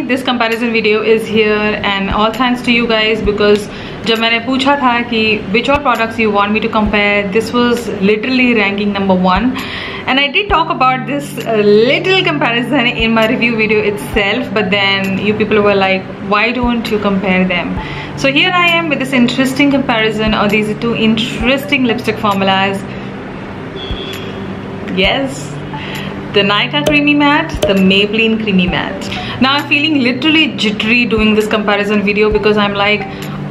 this comparison video is here, and all thanks to you guys, because जब मैंने पूछा था कि which all products you want me to compare, this was literally ranking #1, and I did talk about this little comparison in my review video itself, but then you people were like, why don't you compare them? So here I am with this interesting comparison of these two interesting lipstick formulas. Yes, the Nykaa Creamy Matte, the Maybelline Creamy Matte. Now I'm feeling literally jittery doing this comparison video because I'm like,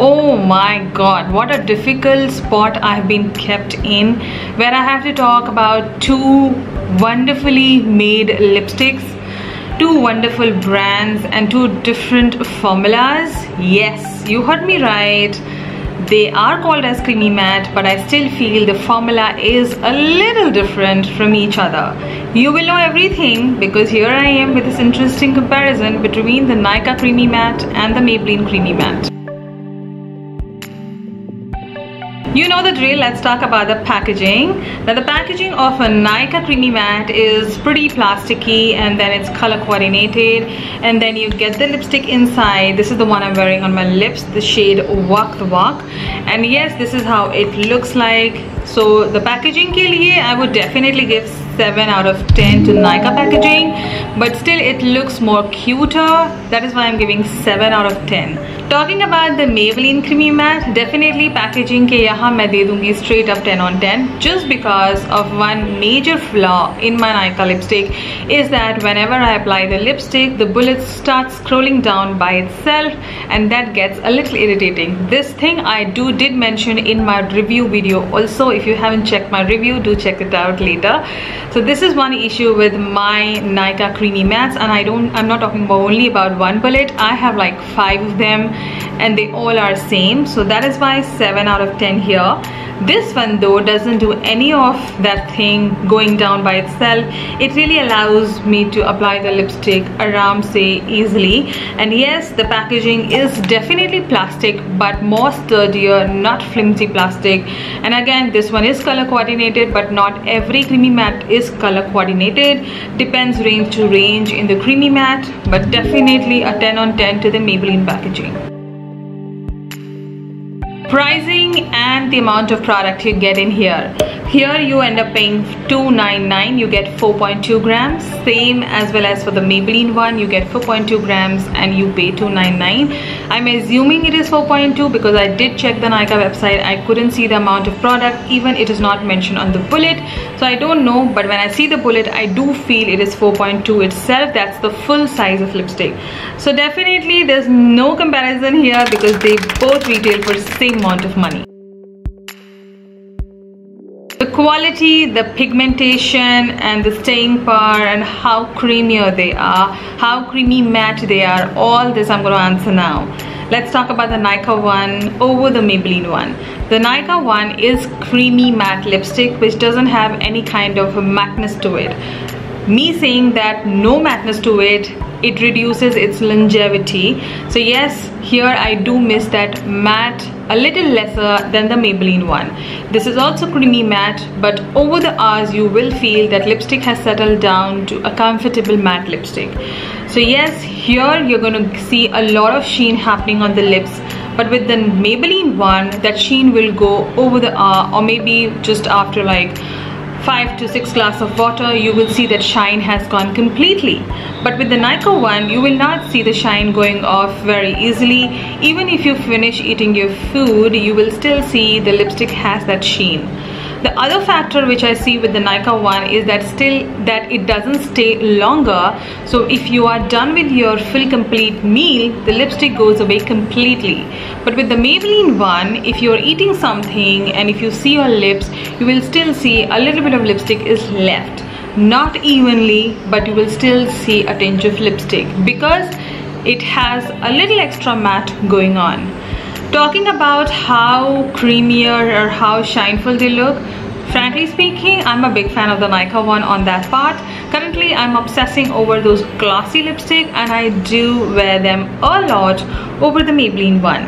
oh my god, what a difficult spot I've been kept in, where I have to talk about two wonderfully made lipsticks, two wonderful brands and two different formulas. Yes, you heard me right. They are called as creamy matte, but I still feel the formula is a little different from each other. You will know everything because here I am with this interesting comparison between the Nykaa Creamy Matte and the Maybelline Creamy Matte. You know the drill, let's talk about the packaging. Now the packaging of a Nykaa Creamy Matte is pretty plasticky, and then it's color coordinated, and then you get the lipstick inside. This is the one I'm wearing on my lips, the shade Walk the Walk, and yes, this is how it looks like. So the packaging ke liye I would definitely give 7 out of 10 to Nykaa packaging, but still it looks more cuter. That is why I'm giving 7 out of 10. Talking about the Maybelline Creamy Matte, definitely packaging ke yahan मैं दे दूंगी straight up 10 on 10, just because of one major flaw in my Nykaa lipstick is that whenever I apply the lipstick, the bullet starts scrolling down by itself, and that gets a little irritating. This thing I did mention in my review video also. If you haven't checked my review, do check it out later. So this is one issue with my Nykaa Creamy Mattes, and I'm not talking about only about one bullet. I have like 5 of them, and they all are same, so that is why 7 out of 10 here. This one though doesn't do any of that thing going down by itself. It really allows me to apply the lipstick around say easily, and yes, the packaging is definitely plastic, but more sturdier, not flimsy plastic. And again, this one is color coordinated, but not every creamy matte is color coordinated. Depends range to range in the creamy matte, but definitely a 10 on 10 to the Maybelline packaging. Pricing and the amount of product you get in here. Here you end up paying $2.99. You get 4.2 grams. Same as well as for the Maybelline one, you get 4.2 grams and you pay $2.99. I'm assuming it is 4.2 because I did check the Nykaa website. I couldn't see the amount of product. Even it is not mentioned on the bullet. So I don't know, but when I see the bullet, I do feel it is 4.2 itself. That's the full size of lipstick. So definitely there's no comparison here because they both retail for the same amount of money. The quality, the pigmentation and the staying power, and how creamier they are, how creamy matte they are, all this I'm going to answer now. Let's talk about the Nykaa one over the Maybelline one. The Nykaa one is creamy matte lipstick which doesn't have any kind of matteness to it. Me saying that no matteness to it, it reduces its longevity. So yes, here I do miss that matte a little lesser than the Maybelline one. This is also creamy matte, but over the hours you will feel that lipstick has settled down to a comfortable matte lipstick. So yes, here you're going to see a lot of sheen happening on the lips, but with the Maybelline one, that sheen will go over the hour, or maybe just after like 5 to 6 glasses of water, you will see that shine has gone completely. But with the Nykaa one, you will not see the shine going off very easily. Even if you finish eating your food, you will still see the lipstick has that sheen. The other factor which I see with the Nykaa one is that it doesn't stay longer. So if you are done with your full complete meal, the lipstick goes away completely. But with the Maybelline one, if you're eating something and if you see your lips, you will still see a little bit of lipstick is left. Not evenly, but you will still see a tinge of lipstick because it has a little extra matte going on. Talking about how creamier or how shineful they look, frankly speaking, I'm a big fan of the Nykaa one on that part. Currently, I'm obsessing over those glossy lipstick, and I do wear them a lot over the Maybelline one.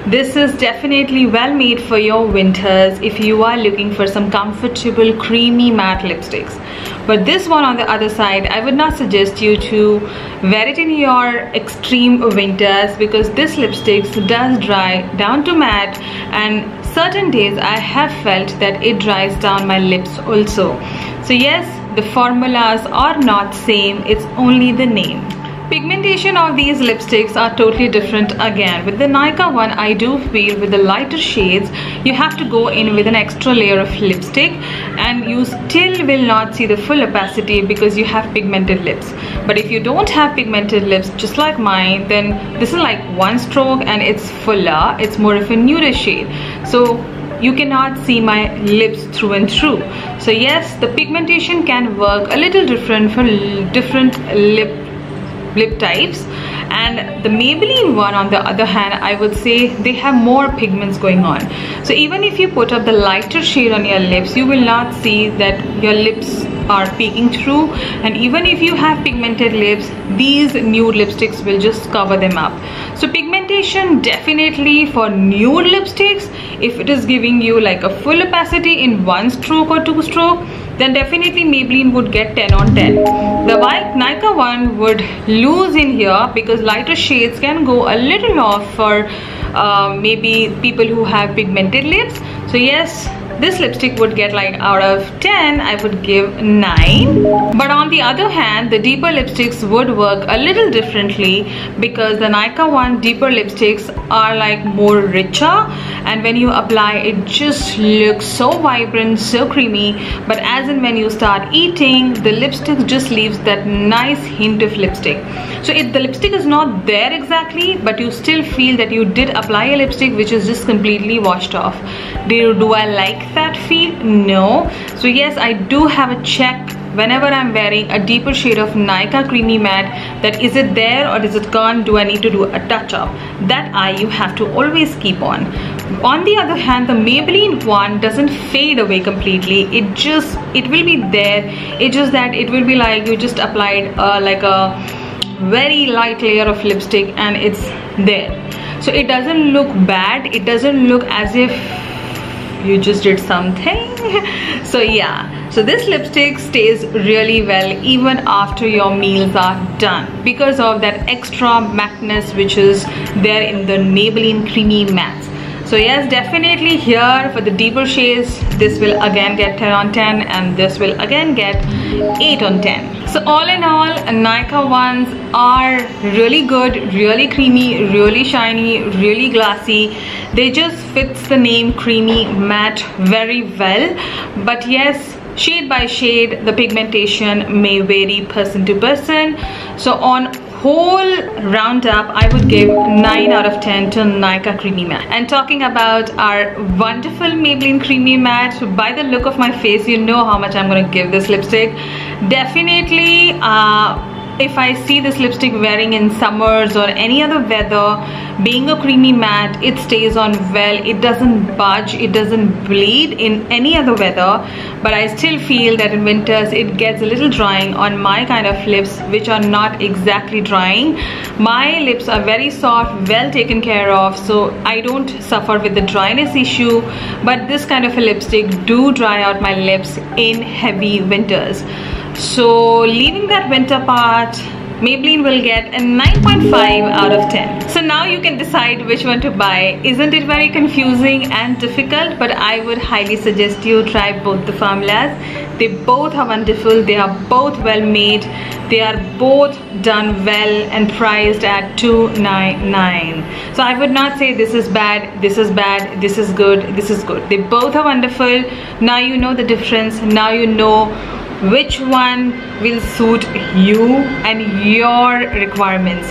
This is definitely well made for your winters if you are looking for some comfortable creamy matte lipsticks. But this one on the other side, I would not suggest you to wear it in your extreme winters, because this lipstick does dry down to matte, and certain days I have felt that it dries down my lips also. So yes, the formulas are not same, it's only the name. Pigmentation of these lipsticks are totally different again. With the Nykaa one, I do feel with the lighter shades, you have to go in with an extra layer of lipstick and you still will not see the full opacity because you have pigmented lips. But if you don't have pigmented lips just like mine, then this is like one stroke and it's fuller, it's more of a nude shade. So you cannot see my lips through and through. So yes, the pigmentation can work a little different for different lip types, and the Maybelline one on the other hand, I would say they have more pigments going on. So even if you put up the lighter shade on your lips, you will not see that your lips are peeking through, and even if you have pigmented lips, these nude lipsticks will just cover them up. So pigmentation definitely for nude lipsticks, if it is giving you like a full opacity in one stroke or two stroke, then definitely Maybelline would get 10 on 10. The white Nykaa one would lose in here because lighter shades can go a little off for maybe people who have pigmented lips. So yes, this lipstick would get like out of 10, I would give 9. But on the other hand, the deeper lipsticks would work a little differently, because the Nykaa one deeper lipsticks are like more richer, and when you apply it just looks so vibrant, so creamy. But as in when you start eating, the lipstick just leaves that nice hint of lipstick. So the lipstick is not there exactly, but you still feel that you did apply a lipstick which is just completely washed off. Do I like that feel? No. So yes, I do have a check whenever I'm wearing a deeper shade of Nykaa creamy matte, that is it there or is it gone, do I need to do a touch up? That eye you have to always keep on. On the other hand, the Maybelline one doesn't fade away completely, it will be there. It's just that it will be like you just applied like a very light layer of lipstick and it's there. So it doesn't look bad, it doesn't look as if you just did something. So yeah, so this lipstick stays really well even after your meals are done because of that extra mattness which is there in the Maybelline creamy mattes. So yes, definitely here for the deeper shades, this will again get 10 on 10 and this will again get 8 on 10. So all in all, Nykaa ones are really good, really creamy, really shiny, really glassy. They just fits the name creamy matte very well. But yes, shade by shade, the pigmentation may vary person to person. So on whole roundup, I would give 9 out of 10 to Nykaa creamy matte. And talking about our wonderful Maybelline creamy matte, by the look of my face, you know how much I'm going to give this lipstick. Definitely if I see this lipstick wearing in summers or any other weather, being a creamy matte, it stays on well, it doesn't budge, it doesn't bleed in any other weather. But I still feel that in winters it gets a little drying on my kind of lips, which are not exactly drying. My lips are very soft, well taken care of, so I don't suffer with the dryness issue. But this kind of a lipstick do dry out my lips in heavy winters. So leaving that winter part, Maybelline will get a 9.5 out of 10. So now you can decide which one to buy. Isn't it very confusing and difficult? But I would highly suggest you try both the formulas. They both are wonderful. They are both well made. They are both done well and priced at $299. So I would not say this is bad, this is bad, this is good, this is good. They both are wonderful. Now you know the difference. Now you know which one will suit you and your requirements.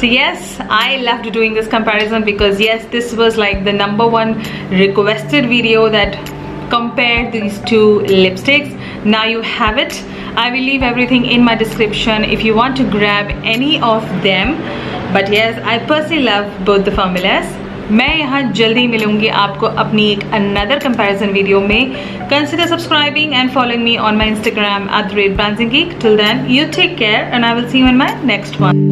So yes, I loved doing this comparison because yes, this was like the #1 requested video that compared these two lipsticks. Now you have it. I will leave everything in my description if you want to grab any of them. But yes, I personally love both the formulas. मैं यहाँ जल्दी मिलूंगी आपको अपनी एक another comparison video में. Consider subscribing and following me on my Instagram @BRONZINGGEEK. Till then, you take care and I will see you in my next one.